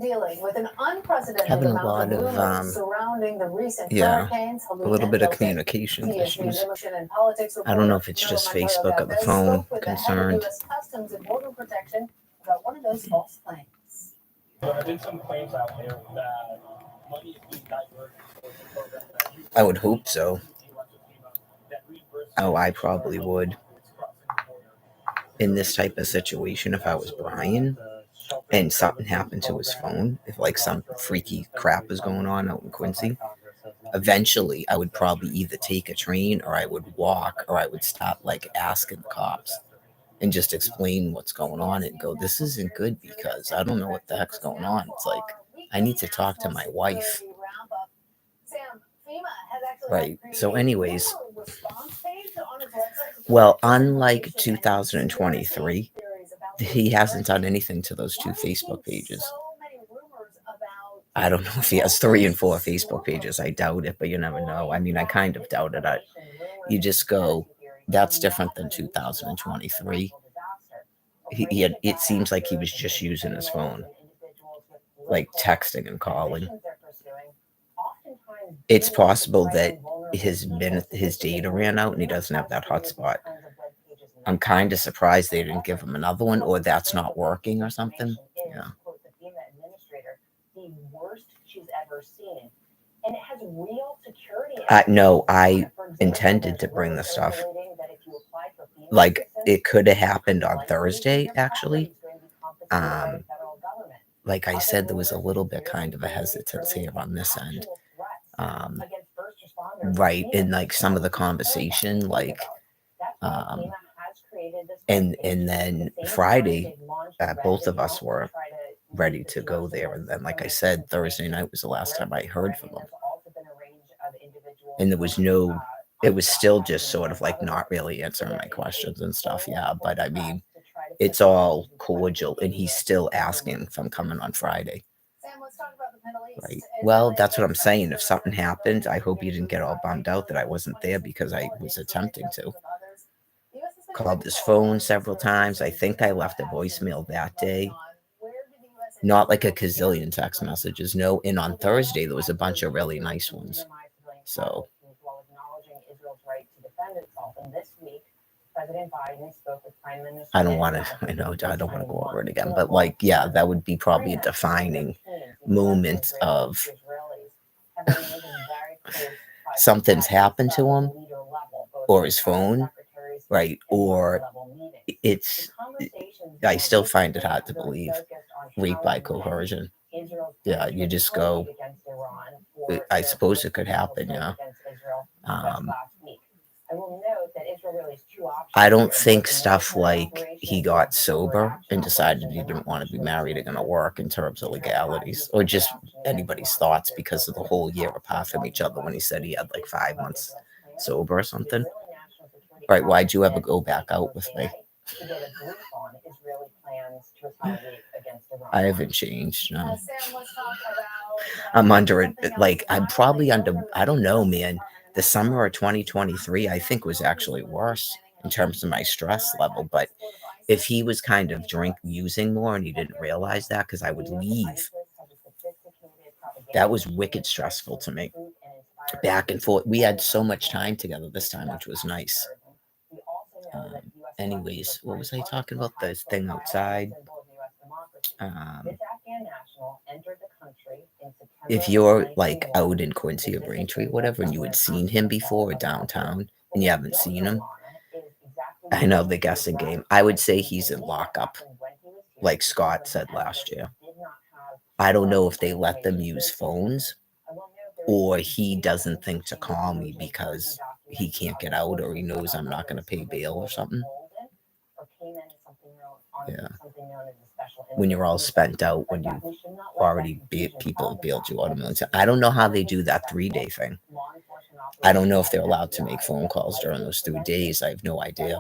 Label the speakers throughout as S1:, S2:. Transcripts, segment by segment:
S1: Dealing with an unprecedented
S2: having a
S1: amount
S2: lot
S1: of
S2: of
S1: rumors surrounding the recent
S2: yeah,
S1: hurricanes,
S2: a
S1: Helene
S2: little
S1: and
S2: bit of
S1: Milton.
S2: communication
S1: TSV's
S2: issues.
S1: Emotion and Politics
S2: I don't know
S1: reporter
S2: if it's
S1: Milo
S2: just
S1: Montoya
S2: Facebook or the
S1: Valdez
S2: phone
S1: spoke with the head of
S2: concerned.
S1: U.S. Customs and Border Protection about one of those false claims.
S3: There have been some claims out there that money is being diverted towards the program that you
S2: I would hope so.
S3: that reimburses
S2: Oh, I probably would. In this type of situation, if I was Brian and something happened to his phone, if like some freaky crap was going on out in Quincy, eventually I would probably either take a train or I would walk or I would stop like asking the cops and just explain what's going on and go, this isn't good because I don't know what the heck's going on. It's like, I need to talk to my wife. Right. So, anyways, well, unlike 2023, he hasn't done anything to those two Facebook pages. I don't know if he has 3 and 4 Facebook pages. I doubt it, but you never know. I mean, I kind of doubt it. You just go, that's different than 2023. It seems like he was just using his phone, like texting and calling. It's possible that his data ran out and he doesn't have that hotspot. I'm kind of surprised they didn't give him another one, or that's not working or something. Yeah. No, I intended to bring the stuff. Like, it could have happened on Thursday, actually. Like I said, there was a little bit kind of a hesitancy on this end. Right, in like some of the conversation, like, and then Friday, both of us were ready to go there, and then, like I said, Thursday night was the last time I heard from him, and there was no. It was still just sort of like not really answering my questions and stuff. Yeah, but I mean, it's all cordial, and he's still asking if I'm coming on Friday. Right. Well, that's what I'm saying. If something happened, I hope you didn't get all bummed out that I wasn't there because I was attempting to. Called his phone several times. I think I left a voicemail that day. Not like a gazillion text messages. No. And on Thursday, there was a bunch of really nice ones. So. I don't want to, I know, I don't want to go over it again, but like, yeah, that would be probably a defining moment of something's happened to him or his phone, right? Or it's, I still find it hard to believe rape by coercion. Yeah, you just go, I suppose it could happen, yeah. I don't think stuff like he got sober and decided he didn't want to be married are going to work in terms of legalities or just anybody's thoughts because of the whole year apart from each other when he said he had like 5 months sober or something. Right, why'd you ever go back out with me? I haven't changed, no. I'm under it, like, I'm probably under, I don't know, man. The summer of 2023, I think, was actually worse in terms of my stress level. But if he was kind of using more and he didn't realize that, because I would leave, that was wicked stressful to me. Back and forth. We had so much time together this time, which was nice. Anyways, what was I talking about? This thing outside. If you're like out in Quincy or Braintree, whatever, and you had seen him before or downtown and you haven't seen him, I know the guessing game. I would say he's in lockup, like Scott said last year. I don't know if they let them use phones or he doesn't think to call me because he can't get out or he knows I'm not going to pay bail or something. Yeah. When you're all spent out, when you already people bailed you out a million times. I don't know how they do that 3-day thing. I don't know if they're allowed to make phone calls during those 3 days. I have no idea.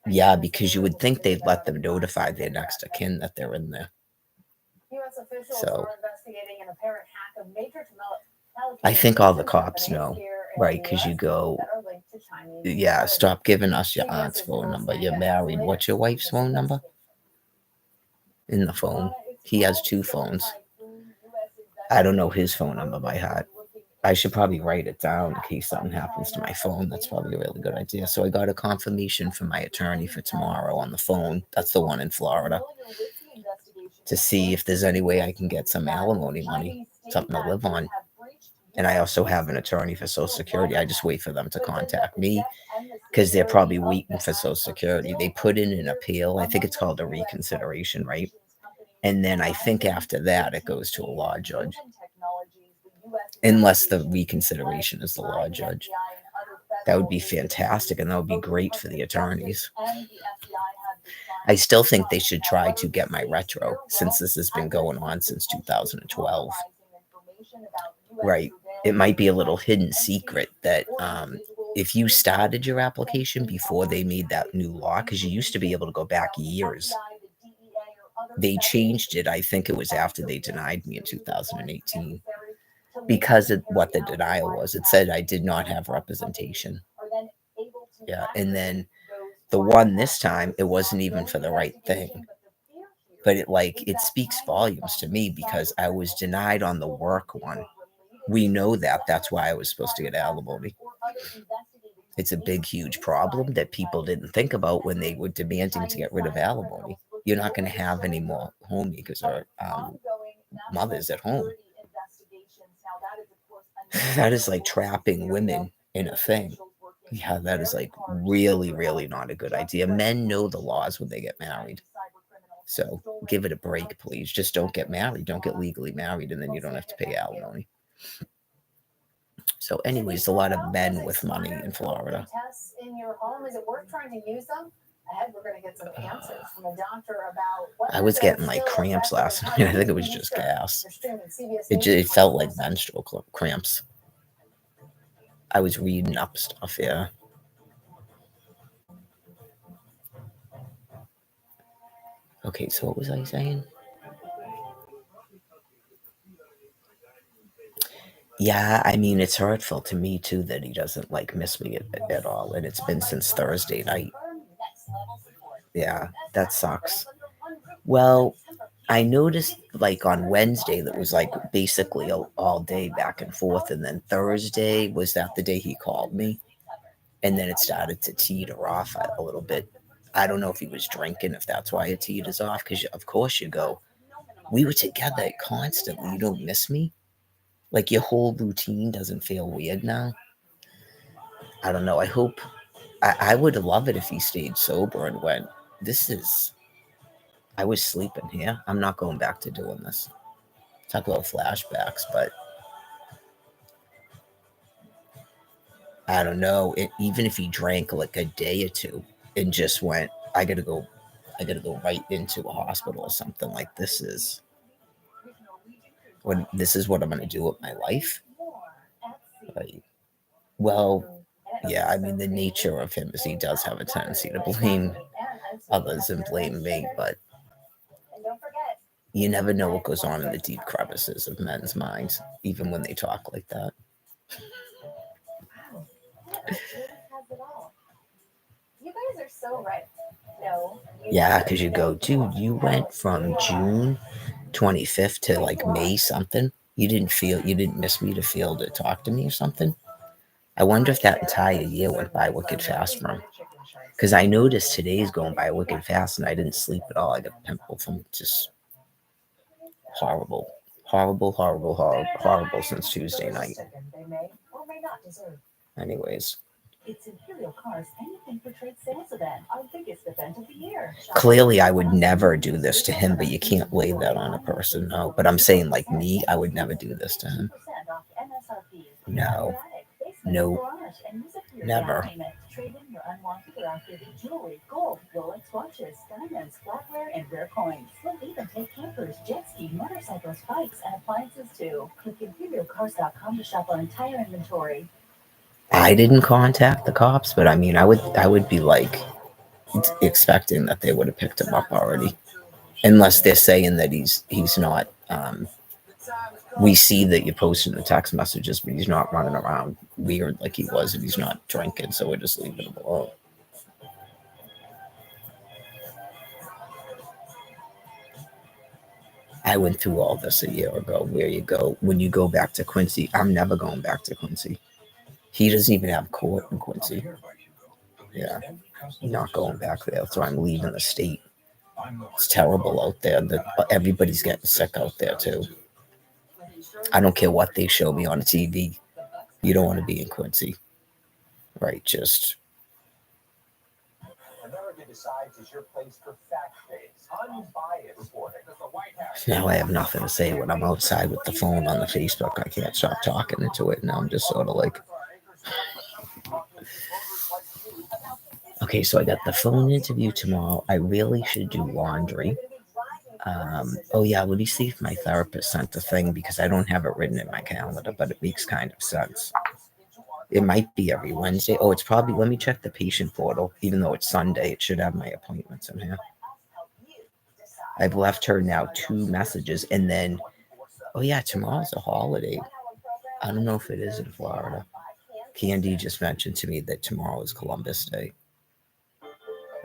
S2: Yeah, because you would think they'd let them notify their next of kin that they're in there. So I think all the cops know, right? Because you go, yeah, stop giving us your aunt's phone number. You're married. What's your wife's phone number? In the phone. He has 2 phones. I don't know his phone number by heart. I should probably write it down in case something happens to my phone. That's probably a really good idea. So I got a confirmation from my attorney for tomorrow on the phone. That's the one in Florida. To see if there's any way I can get some alimony money, something to live on. And I also have an attorney for Social Security. I just wait for them to contact me because they're probably waiting for Social Security. They put in an appeal. I think it's called a reconsideration, right? And then I think after that, it goes to a law judge. Unless the reconsideration is the law judge. That would be fantastic, and that would be great for the attorneys. I still think they should try to get my retro, since this has been going on since 2012. Right. It might be a little hidden secret that if you started your application before they made that new law, because you used to be able to go back years, they changed it. I think it was after they denied me in 2018. Because of what the denial was. It said I did not have representation. Yeah, and then the one this time, it wasn't even for the right thing. But it speaks volumes to me because I was denied on the work one. We know that. That's why I was supposed to get alimony. It's a big, huge problem that people didn't think about when they were demanding to get rid of alimony. You're not going to have any more homemakers or mothers at home. That is like trapping women in a thing. Yeah, that is like really, really not a good idea. Men know the laws when they get married. So give it a break, please. Just don't get married. Don't get legally married, and then you don't have to pay alimony. So anyways, a lot of men with money in Florida.
S1: Tests in your home, is it worth trying to use them? Ahead, we're going to get some answers from a doctor about.
S2: I was getting like cramps last night. I think it was just gas. It felt like menstrual cramps. I was reading up stuff, yeah. Okay, so what was I saying? Yeah, I mean, it's hurtful to me too that he doesn't miss me at all, and it's been since Thursday night. Yeah, that sucks. Well, I noticed on Wednesday that was basically all day back and forth, and then Thursday was that the day he called me, and then it started to teeter off a little bit. I don't know if he was drinking, if that's why it teeters off, because of course you go, we were together constantly, you don't miss me? Your whole routine doesn't feel weird now? I don't know. I would love it if he stayed sober and went, I was sleeping here. I'm not going back to doing this. Talk about flashbacks, but I don't know. Even if he drank a day or two and just went, I gotta go right into a hospital or something. This is what I'm gonna do with my life. Well, yeah, I mean, the nature of him is he does have a tendency to blame others and blame me, but you never know what goes on in the deep crevices of men's minds, even when they talk like that.
S1: You guys are so right. No.
S2: Yeah, because you go, dude, you went from June 25th to May something. You didn't miss me to talk to me or something. I wonder if that entire year went by wicked fast for him. Because I noticed today's going by wicked fast and I didn't sleep at all. I got a pimple from just horrible since Tuesday night. Anyways.
S4: It's Imperial Cars Anything for Trade Sales event, our biggest event of the year.
S2: Clearly, I would never do this to him, but you can't lay that on a person. No, but I'm saying me, I would never do this to him. No, never.
S4: Trade in your unwanted or outdated jewelry, gold, Rolex watches, diamonds, flatware, and rare coins. We'll even take campers, jet ski, motorcycles, bikes, and appliances too. Click ImperialCars.com to shop our entire inventory.
S2: I didn't contact the cops, but I mean, I would be expecting that they would have picked him up already, unless they're saying that he's not. We see that you're posting the text messages, but he's not running around weird like he was, and he's not drinking, so we're just leaving him alone. I went through all this a year ago. Where you go when you go back to Quincy, I'm never going back to Quincy. He doesn't even have court in Quincy. Yeah, not going back there. So I'm leaving the state. It's terrible out there. Everybody's getting sick out there too. I don't care what they show me on TV. You don't want to be in Quincy, right? Just
S3: America Decides is your place for fact-based, unbiased reporting. The White House.
S2: now I have nothing to say when I'm outside with the phone on the Facebook. I can't stop talking into it. Now I'm just sort of like, okay, so I got the phone interview tomorrow. I really should do laundry. Oh yeah, let me see if my therapist sent the thing because I don't have it written in my calendar, but it makes kind of sense. It might be every Wednesday. Oh, it's probably, let me check the patient portal. Even though it's Sunday, it should have my appointments in here. I've left her now 2 messages and then, oh yeah, tomorrow's a holiday. I don't know if it is in Florida. Candy just mentioned to me that tomorrow is Columbus Day.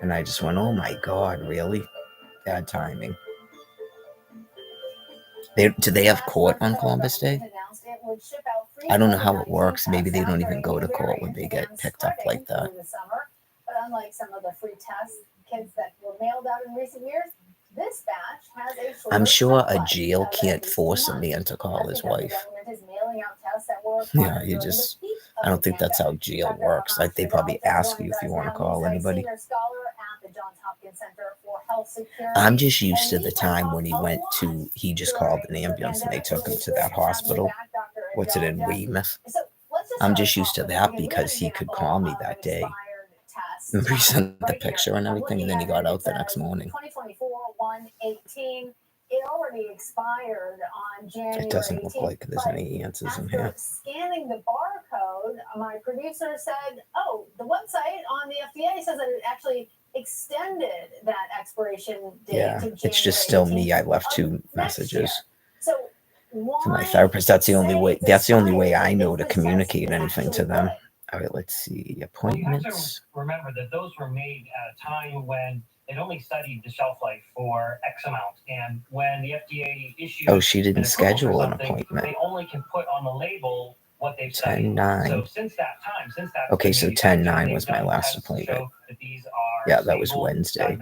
S2: And I just went, oh my God, really? Bad timing. Do they have court on Columbus Day? I don't know how it works. Maybe they don't even go to court when they get picked up like that.
S1: But unlike some of the free test kits that were mailed out in recent years, this batch has a
S2: I'm sure a jail can't force a man to call his wife. Yeah, I don't think that's how jail works. Like they probably ask you if you want to call anybody. I'm just used to the time when he just called an ambulance and they took him to that hospital. What's it in Weymouth? I'm just used to that because he could call me that day. Remember he sent the picture and everything, and then he got out the next morning.
S1: 2024-118. It already expired on January.
S2: It doesn't look like there's any answers in here.
S1: Scanning the barcode, my producer said, "Oh, the website on the FDA says that it actually extended that expiration date."
S2: Yeah,
S1: to
S2: it's just still me. I left 2 messages.
S1: So
S2: to my therapist. That's the only way. That's the only way I know to communicate anything to them. All right, let's see appointments.
S3: Well, remember that those were made at a time when they'd only studied the shelf life for X amount, and when the FDA issued,
S2: oh, she didn't schedule an appointment.
S3: They only can put on the label what they've studied.
S2: 10-9.
S3: So since that time,
S2: okay, so 10-9 was my last appointment. Yeah, that was Wednesday.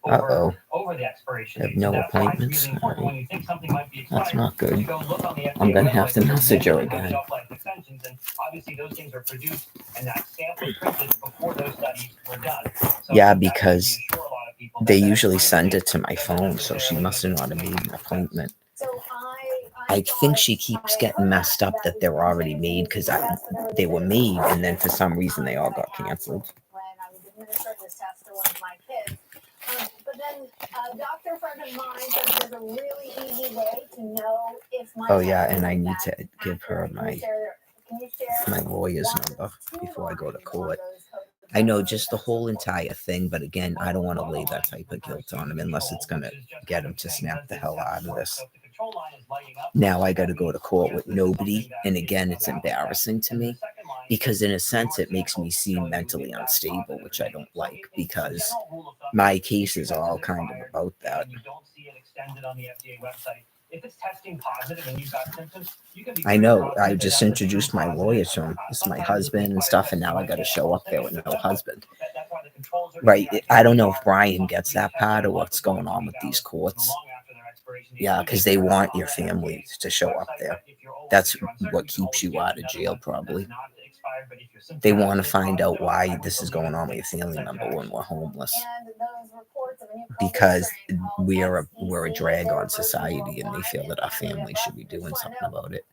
S2: Uh-oh.
S3: Over the expiration.
S2: I have no appointments.
S3: Really
S2: right.
S3: when you think something might be expired,
S2: that's not good.
S3: I'm
S2: going to have to message her again.
S3: And obviously those things are produced and that stamp was printed before those studies were done. So
S2: yeah, because they usually send it to my phone, so she must have not made an appointment. I think she keeps getting messed up that they're already made because they were made and then for some reason they all got canceled.
S1: When I was administering this test to one of my kids. But then a doctor friend of mine said there's a really easy way to know if my
S2: oh yeah, and I need to give her my lawyer's number before I go to court. I know just the whole entire thing, but again, I don't want to lay that type of guilt on him unless it's going to get him to snap the hell out of this. Now I got to go to court with nobody, and again, it's embarrassing to me because in a sense, it makes me seem mentally unstable, which I don't like because my cases are all kind of about that.
S3: If it's testing positive and you've got symptoms, you can be.
S2: I know. I just introduced my lawyer to him. It's my husband and stuff, and now I got to show up there with no husband. Right? I don't know if Brian gets that part or what's going on with these courts. Yeah, because they want your family to show up there. That's what keeps you out of jail, probably. They want to find out why this is going on with your family member when we're homeless. Because we're a drag on society and they feel that our family should be doing something about it.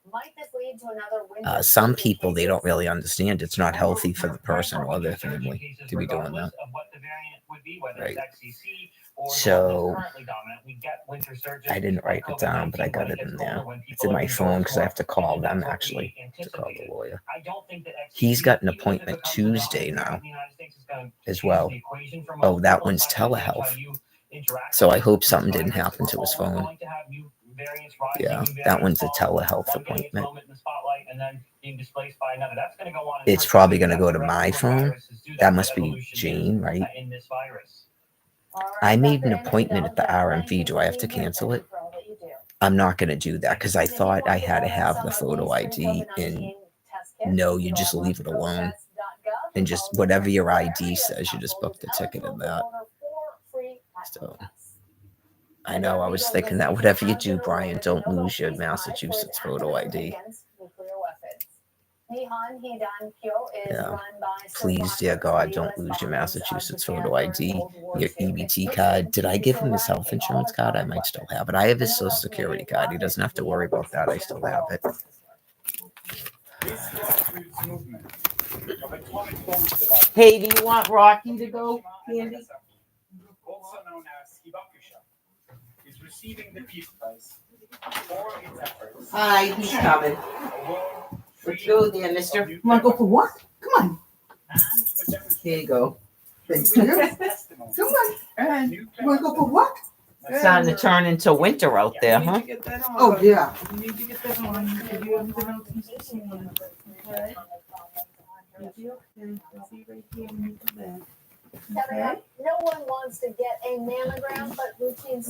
S2: Some people, they don't really understand it's not healthy for the person or their family to be doing that. Right. So I didn't write it down, but I got it in there. It's in my phone because I have to call them actually to call the lawyer. He's got an appointment Tuesday now as well. Oh, that one's telehealth. So I hope something didn't happen to his phone. Yeah, that one's a telehealth appointment. It's probably going to go to my phone. That must be Jane, right? I made an appointment at the RMV. Do I have to cancel it? I'm not going to do that because I thought I had to have the photo ID, and no, you just leave it alone. And just whatever your ID says, you just book the ticket in that. So I know I was thinking that whatever you do, Brian, don't lose your Massachusetts photo ID. Yeah. Please, dear God, don't lose your Massachusetts photo ID, your EBT card. Did I give him his health insurance card? I might still have it. I have his social security card. He doesn't have to worry about that. I still have it.
S5: Hey, do you want Rocky to go, Candy?
S6: Also known as Hibakusha, is receiving the Peace Prize for its efforts.
S5: Hi, he's coming. Let's go there, mister.
S7: You want to go for what? Come on.
S5: Here you go.
S7: Thank you. Come on. And you want to go for what?
S5: It's starting to turn into winter out there, huh?
S7: Oh, yeah.
S8: You need to get that on. Did you everything else, Mr. Seaman? Okay. Did you? Okay. I'll see you right here when you come back.
S1: Kevin, no one wants to get a mammogram, but routine